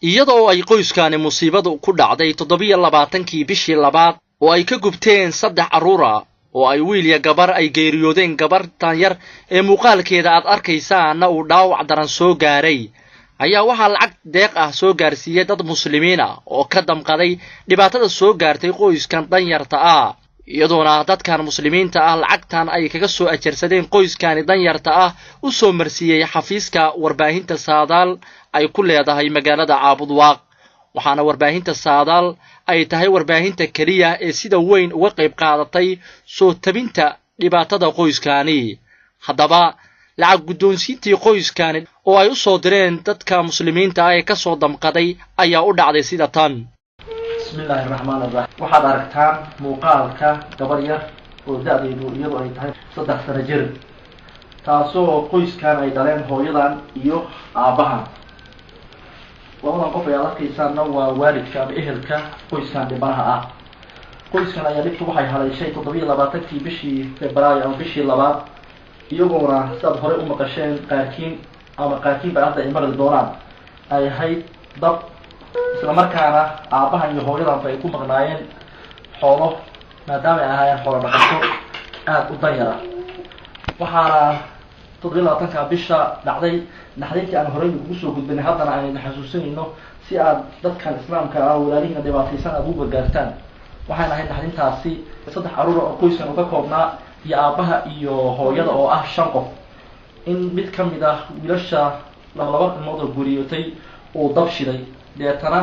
iyadoo ay qoyskani musiibadu ku dhacday 27kii bishii labaad oo ay ka gubteen 3 carruur ah oo ay wiil iyo gabar ay geeriyoodeen gabartan yar ee muuqaalkeeda aad arkaysaana uu dhaawac daran soo gaaray ayaa waxaa lacag deeq ah soo gaarsiiyay dad muslimiin ah oo ka damqaday dhibaatada soo gaartay qoyskan danyarta ah iyadoona dadkan muslimiinta ah lacagtan ay kaga soo ajarsadeen qoyskani danyarta ah u soo marsiiyay xafiiska warbaahinta Saadaal ay ku leedahay magaalada Caabudwaaq waxaana warbaahinta Saadaal ay tahay warbaahinta kaliya ee sida weyn uga qayb qaadatay soo tabinta dhibaatada qoyskani haddaba lacag guddoonsiintii qoyskani oo ay u soo direen dadka muslimiinta ah ee ka soo damqaday ayaa u dhacday sida tan bismillahir rahmaanir rahiim waxaad aragtaan muuqaalka gabar yar oo da'deedu iyadu ay tahay 3 sano jir taasoo qoyskan ay dhaleen hooyadan iyo aabahan labadan qof ayaa arkaysaana waa waalidka ama ehelka qoyskan dhibanaha ah qoyskan ayaa dhibtu waxay haleeshay 27kii bishii Febraayo ama bishii labaad iyagoona sad hore u maqasheen qaarkiin baa hadda imarid doonaan ay ahayd dab isla markaana aabahan iyo hooyadan ay ku maqnaayeen xoolo maadaama ay ahaayeen xoolo dhaqato aad u danyara waxaana 27ka bisha dhacday naxdintii aan horey ugu soo gudbinay haddana aan xasuusinayno si aad dadkan islaamka ah walaalihiina dhibaataysan aad ugu gargaartaan waxaan ahayd naxdintaasi 3 carruur oo qoyskan ka koobnaa iyo aabaha iyo hooyada oo ah 5 qof in mid ka mid ah wiilasha laba ilmood oo guriyotay oo dab shiday deetana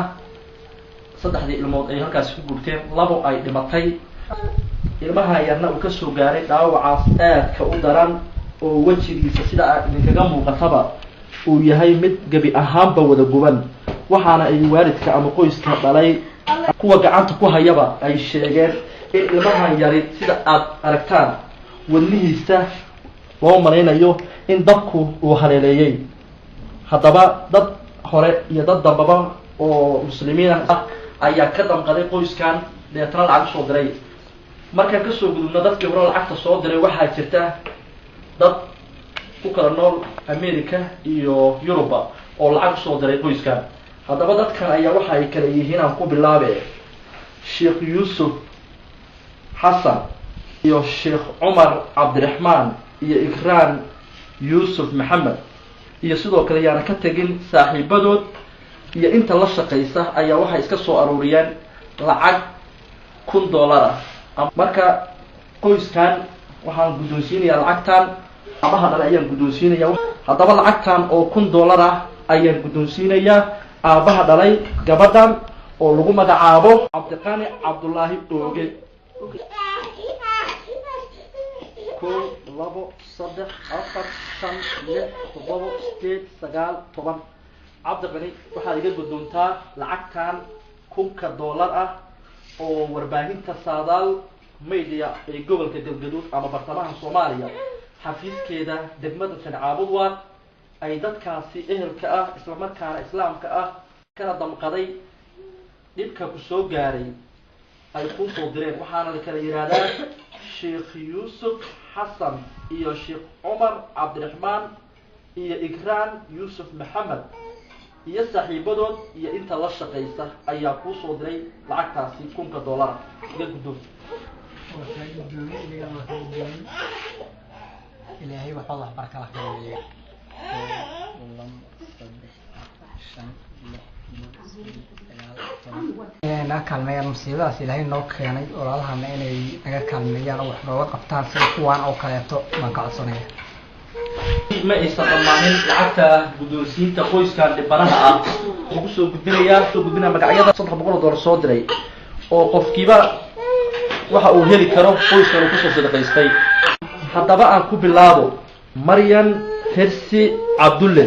3 ilmood ay halkaas ku gubteen labo ay dhimatay ilmaha yarna uu ka soo gaaray dhaawacaas aadka u daran oo wajigiisa sida idinkaga muuqataba uu yahay mid gabi ahaanba wada guban waxaana ay waalidka ama qoyska dhalay kuwa gacanta ku hayaba ay sheegeen in ilmahan yari sida aad aragtaan wadnihiisa loo malaynayo in dabku uu haleeleeyay haddaba dad hore iyo dad dambaba oo muslimiin ah ayaa ka damqaday qoyskan deetana lacag soo diray markaan ka soo gudubno dadkii hore lacagta soo diray waxaa jirta dad ku kala nool America iyo Yuruba oo lacag soo diray qoyskan haddaba dadkan ayaa waxa ay kala yihiin aan ku bilaabay Sheikh Yusuf Hassan iyo Sheikh Umar Abdurrahman iyo Ikran Yusuf Muhammad iyo sidoo kale yaana ka tagin saaxiibadood iyo inta la shaqeysa ayaa waxa iska soo aruuriyeen lacag $1,000 marka qoyskan waxaan guddoonsiinayaa lacagtan aabaha dhalay ayaan guddoonsiinayaa haddaba lacagtan oo $1,000 ayaan guddoonsiinayaa aabaha dhalay gabadhan oo lagu magacaabo Cabdiqani Cabdullaahi Ooge 1 2 3 4 5 6 7 8 9 10 Cabdiqani waxaad iga guddoontaa lacagtan $1,000 ah oo warbaahinta Saadaal media ee gobolka Galgaduud ama bartamaha Soomaaliya xafiiskeeda degmada Caabudwaaq ay dadkaasi ehelka ah isla markaana islaamka ah kana damqaday dhibka ku soo gaaray ay ku soo direen waxaana la kala yiraahdaa Sheikh Yusuf Hassan iyo Sheikh Umar Abdurrahman iyo Ikran Yusuf Muhammad iyo saaxiibadood iyo inta la shaqeysa ayaa ku soo diray lacagtaasi $1,000 iga guddoon إلهي وحوض بركة الله فيه. أنا كلمة مصيبة إلهي نوك يعني ورالها ما إني أنا كلمة يعني وحنا وقفتها في القوان أو كلامته ما قاصنيه. ما يستطيعون لعكة بدوسين تقويس كان لبناها وقصوا قدريا سو قدنا مقعية صدق $100 صادري وقف كيبا waxa uu heli karo qoyska uu ku soo sadaqaystay haddaba aan ku bilaabo Maryan Hersi Abdulle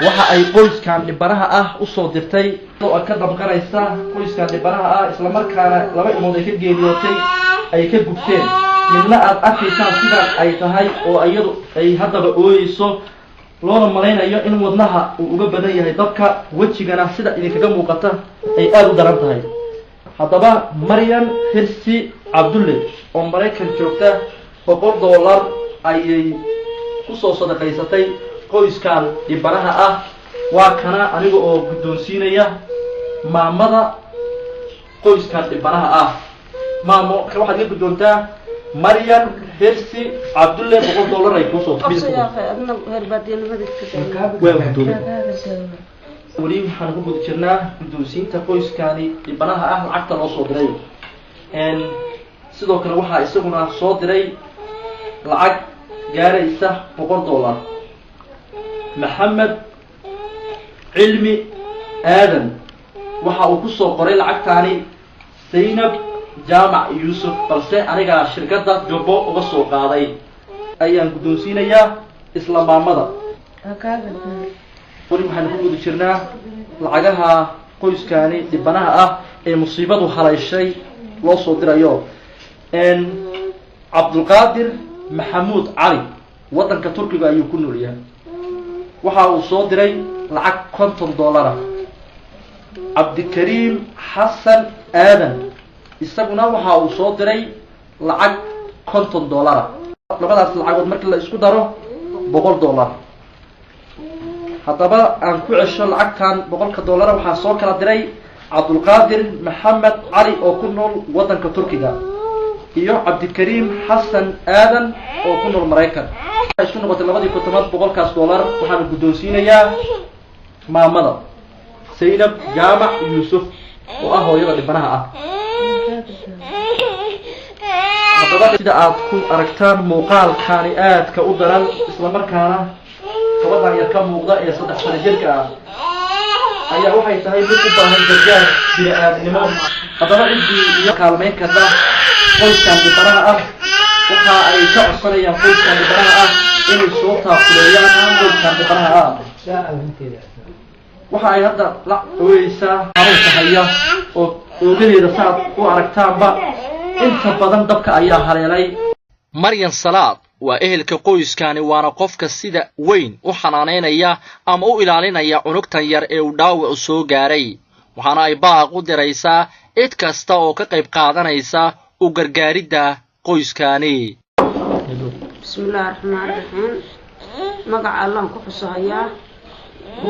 waxa ay qoyskan dhibanaha ah u soo dirtay oo ka damqanaysa qoyskan dhibanaha ah isla markaana laba ilmood ay ka geeriyootay ay ka gubteen midna aad arkaysaan sida ay tahay oo iyadu ay haddaba ooyeyso loona malaynayo in wadnaha uu uga badan yahay dabka wajigana sida idinkaga muuqata ay aad u daran tahay haddaba Maryan Hersi Abdulle oo Mareykan joogta $100 ayay ku soo sadaqaysatay qoyskan dhibanaha ah وكان أنيقو أو قدونسينيا مامدا قويس كان إبناها مامو كواحد يقول قدونتا مريم هيرسي عبد الله $100 يكوسو ولي waxaan ku gud jirnaa guddoonsiinta qoyskani ibanaha ah lacagta loo soo diray sidoo kale waxa isaguna soo diray lacag gaaraysa $100 maxamed cilmi aadan waxa uu ku soo qoray lacagtani Zainab jaamac Yusuf balse aniga shirkadda Jobbo uga soo qaaday ayaan guddoonsiinayaa isla maamada ولي waxaan ku gud jirnaa lacagaha qoyskani dibanaha ah ee musiibadu haleeshay loo soo dirayo Abdulqaadir Maxamuud Cali wadanka Turkiga ayuu ku nool yahay waxa uu soo diray lacag $50 Abdikariim Xasan Aadan isaguna waxa uu soo diray lacag $50 labadaas lacagood markii la isku daro $100 haddaba aan ku cesho lacagtan $100 waxaa soo kala diray Abdulqaadir Maxamed Cali oo ku nool wadanka Turkiga iyo Abdikariim Xasan Aadan oo ku nool Mareykan isku noqotay labadii $100 waxaan guddoonsiinayaa maamada Zainab Jaamac Yusuf oo ah hooyada dhibanaha ah haddaba sida aad ku aragtaan muuqaalkani aadka u daran isla markaana gabadhan yar ka muuqda ee 3 sano jirka ah ayaa waxay tahay mid u baahan gargaar bini'aadnimo haddaba cidii iyo kaalmeyn karta qoyskan dhibanaha ah waxa ay ka codsanayaan qoyskan dhibanaha ah inay soo taakuleeyaan qoyskan dhibanaha ah waxa ay hadda la weysaa xarunta haya oo ogadeeda saad u aragtaanba inta badan dabka ayaa haleelay Maryan Salaad waa ehelka qoyskani waana qofka sida weyn u xanaaneynaya ama u ilaalinaya cunugtan yar ee uu dhaawac soo gaaray waxaana ay baaq u diraysaa cid kasta oo ka qayb qaadanaysa u gargaaridda qoyskani bismillaahir rahmaanir rahiim magaca Allah ku xusahayaa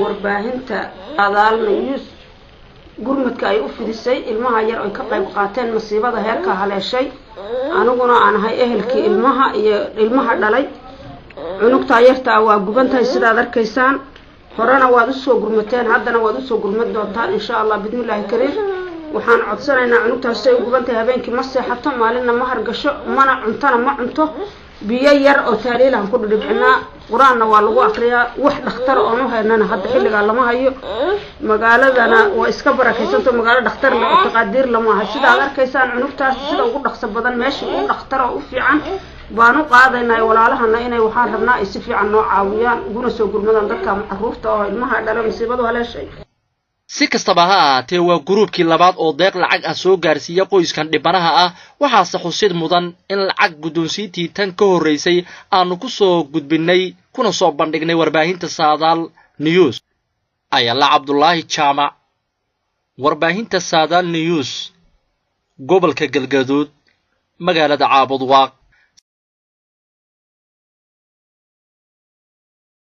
warbaahinta adaal news gurmadka ay u fidisay ilmaha yar oo ka qayb qaateen masiibada heerka haleeshay aniguna aan ahay ehelkii ilmaha iyo ilmaha dhalay cunugta yarta waa gubantahay sidaad arkaysaan horena waad u soo gurmateen haddana waad u soo gurmad doontaan insha Allah bidmillaahi kariim waxaan codsanaynaa cunugtaas ay gubantahay habeenkii ma seexato maalinna ma hargasho mana cuntana ma cunto biyo yar oo taaliilan ku dhibcinaa quraanna waa lagu aqriyaa wax dhakhtar oo nu haynana hadda xilliga lama hayo magaaladana waa iska barakaysanto magaalo dhakhtar la taqaadiir lama aha sidaad arkaysaan cunugtaas sida ugu dhaqso badan meeshii uu dhakhtar oo u fiican baanu qaadaynaa walaalahana inay waxaan rabnaa ay si fiican noo caawiyaan guna soo gurmadaan dadka caruurta oo ilmaha dhalay masiibadu haleeshay si kastaba ha ahaatee waa gruubkii labaad oo deeq lacag ah soo gaarsiiya qoyskan dhibanaha ah waxaase xusid mudan in lacag guddoonsiintii tan ka horreysay aanu ku soo gudbinay kuna soo bandhignay warbaahinta Saadaal News ayala Cabdullaahi Jaamac warbaahinta Saadaal News gobolka Galgaduud magaalada Caabud Waaq